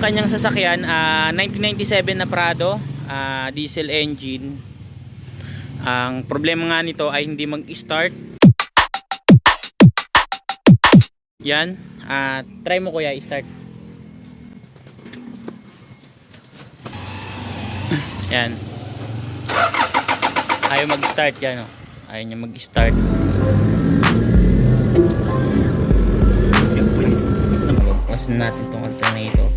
kanyang sasakyan, 1997 na Prado, diesel engine. Ang problema nga nito ay hindi mag-start. Yan, try mo kuya i-start. Yan, ayaw mag-start yan, oh. Ayaw niya mag-start. Pasin natin itong alternator.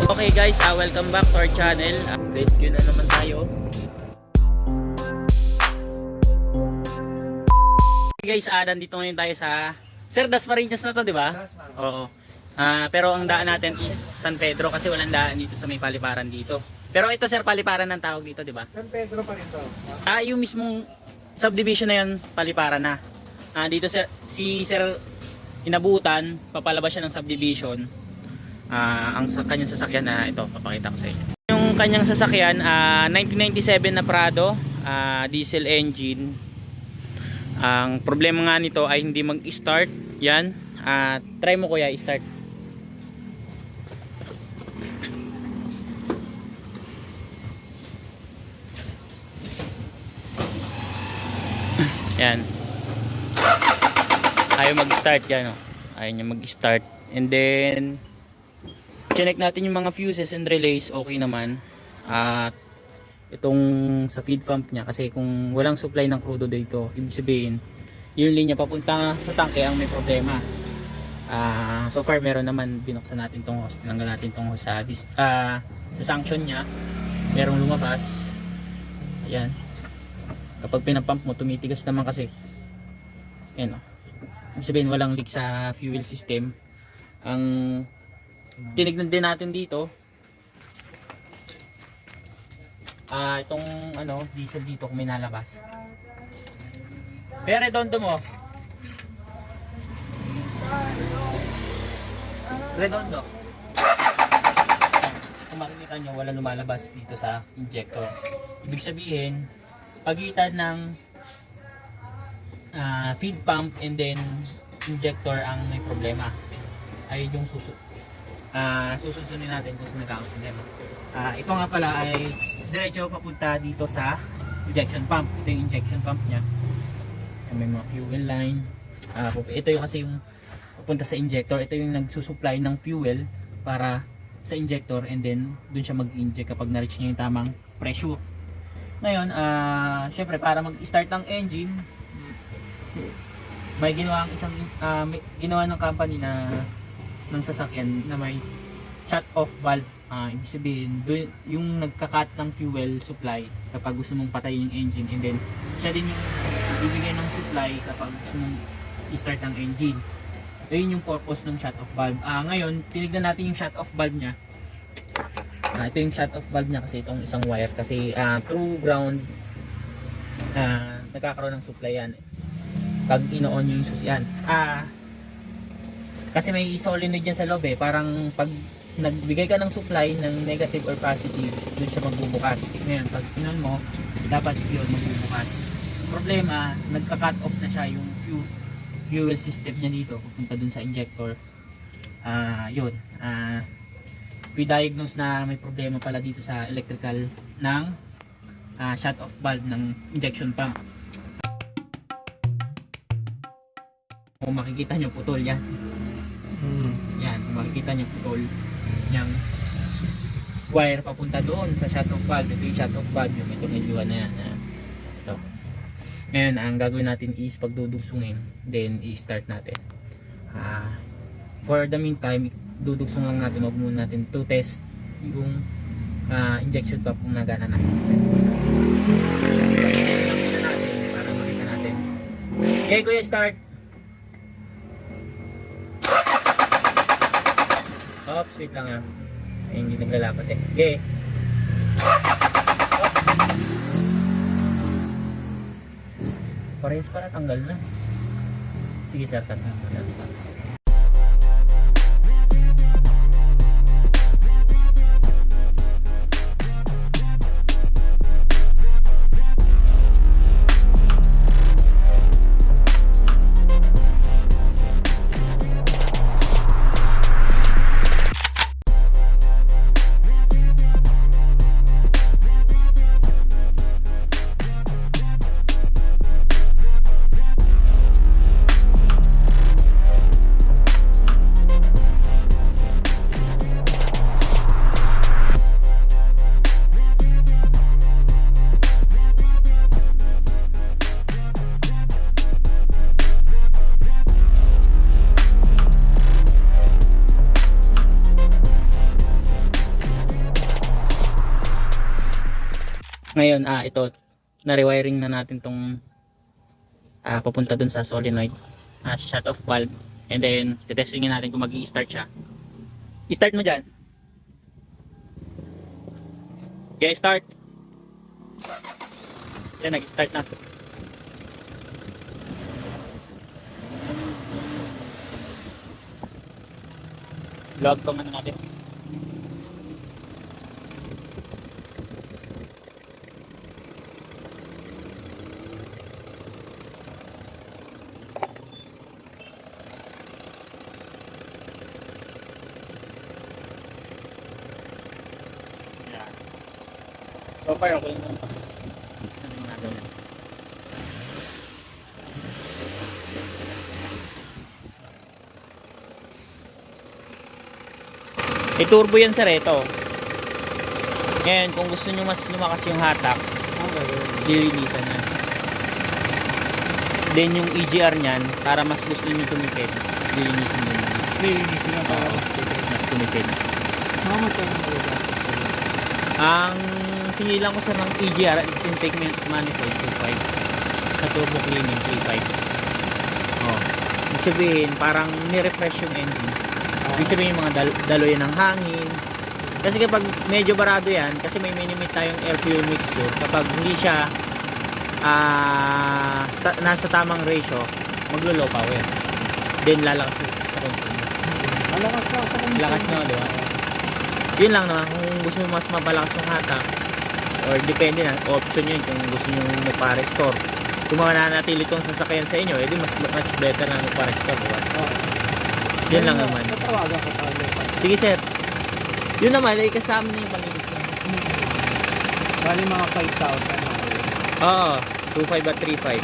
Okay guys, welcome back to our channel. Rescue na naman tayo. Okay guys, nandito ngayon tayo sa Sir, Dasmariñas na to, di ba? Oo. Pero ang daan natin is San Pedro kasi walang daan dito sa may paliparan dito. Pero ito sir, paliparan ng tawag dito, di ba? San Pedro pa rin to. Yung mismong subdivision na yun, paliparan na. Dito sir, si Sir inabutan, papalabas siya ng subdivision. Ang kanyang sasakyan na ito, papakita ko sa inyo. Yung kanyang sasakyan, 1997 na Prado, diesel engine. Ang problema nga nito ay hindi mag-start. Yan, try mo kuya i-start. Yan, ayaw mag-start yan, oh. Ayaw niya mag-start. And then check natin yung mga fuses and relays, okay naman. At itong sa feed pump niya, kasi kung walang supply ng crudo dito, ibig sabihin yung linya papunta sa tangke ang may problema. So far meron naman, binuksan natin tong hose, tinanggal natin tong hose sa sanction niya, merong lumabas. Ayan, kapag pinapump mo tumitigas naman kasi. Ayan, oh. Ibig sabihin walang leak sa fuel system. Ang tinignan din natin dito, itong diesel dito kung may nalabas. Pero redondo mo, redondo, kung makikita nyo wala lumalabas dito sa injector. Ibig sabihin pagitan ng feed pump and then injector ang may problema. Ay yung sususunin natin kung saan nagkakaproblema. Ito nga pala ay diretso papunta dito sa injection pump. Ito yung injection pump nya. May mga fuel line. Ito yung kasi yung papunta sa injector. Ito yung nagsusupply ng fuel para sa injector and then dun siya mag-inject kapag na-reach niya yung tamang pressure. Ngayon, syempre para mag-start ng engine, may ginawa ng company na ng sasakyan na may shut off valve. Ibig sabihin yung nagka-cut ng fuel supply kapag gusto mong patayin yung engine, and then siya din yung bibigay ng supply kapag gusto mong i-start ang engine. Ito yun yung purpose ng shut off valve. Ngayon tinignan natin yung shut off valve nya. Ito yung shut off valve nya kasi itong isang wire kasi through ground nagkakaroon ng supply yan pag ino-on nyo yung susian. Kasi may solenoid yan sa loob parang pag nagbigay ka ng supply ng negative or positive, doon siya magbubukas. Ngayon pag inon mo, dapat yun magbubukas. Problema, nagka-cut off na siya yung fuel system niya dito pupunta dun sa injector. Yun, we diagnose na may problema pala dito sa electrical ng shut off valve ng injection pump. Kung makikita nyo, putol yan. Yan, kung makikita nyo, putol yung wire papunta doon sa shut off valve. Ito yung shut off valve, yung ito medyo na yan. Ito. Ngayon, ang gagawin natin is pagdudugsungin, then i-start natin. For the meantime, dudugsong lang natin, huwag muna natin to test yung injection pump kung nagana na. Para makita natin. Okay, kuya, start. Oops, wait lang yan. Ay, hindi naglalapat Okay. Parehas para tanggal na. Sige sir, tatanggal na. Ngayon, ito, na-rewiring na natin tong papunta dun sa solenoid. Shut off valve. And then, testingin natin kung mag-i-start siya. I-start mo dyan. Okay, start. Yan, nag-start na. Log ko muna natin. Yan. So far, okay na. Ano yung nagawin? I-turbo yan sir, ito. Ngayon, kung gusto nyo mas lumakas yung hatak, lilinisan yan. Then yung EGR nyan, para mas gusto nyo tumipid, lilinisin din. Lilinisin na para Mas tumipid. Mga magkano magagastos ko yun? Ang sinilang ko sir ng EGR, intake manifold 2.5. Sa turbo cleaning 3.5. Oh. Ibig sabihin, parang ni-refresh yung engine. Ibig sabihin yung mga daloy ng hangin. Kasi kapag medyo barado yan, kasi may minimit tayong air fuel mixture, kapag hindi siya nasa tamang ratio, maglo-low power. Then lalakas sa consumer. Malakas na sa kanya. Lakas na, di ba? Yun lang naman, kung gusto mo mas mapalakas yung hatak, or depende na, option yun kung gusto nyo magpa-restore. Kung mananatili itong sasakyan sa inyo, edi mas much better na magpa-restore, di ba? Yun lang naman. Natawagan ko tayo. Sige sir. Yun naman ay kasama na yung palinis niya. Bali mga 5,000. Oo. 2.5 at 3.5.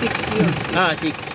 6 years. 6.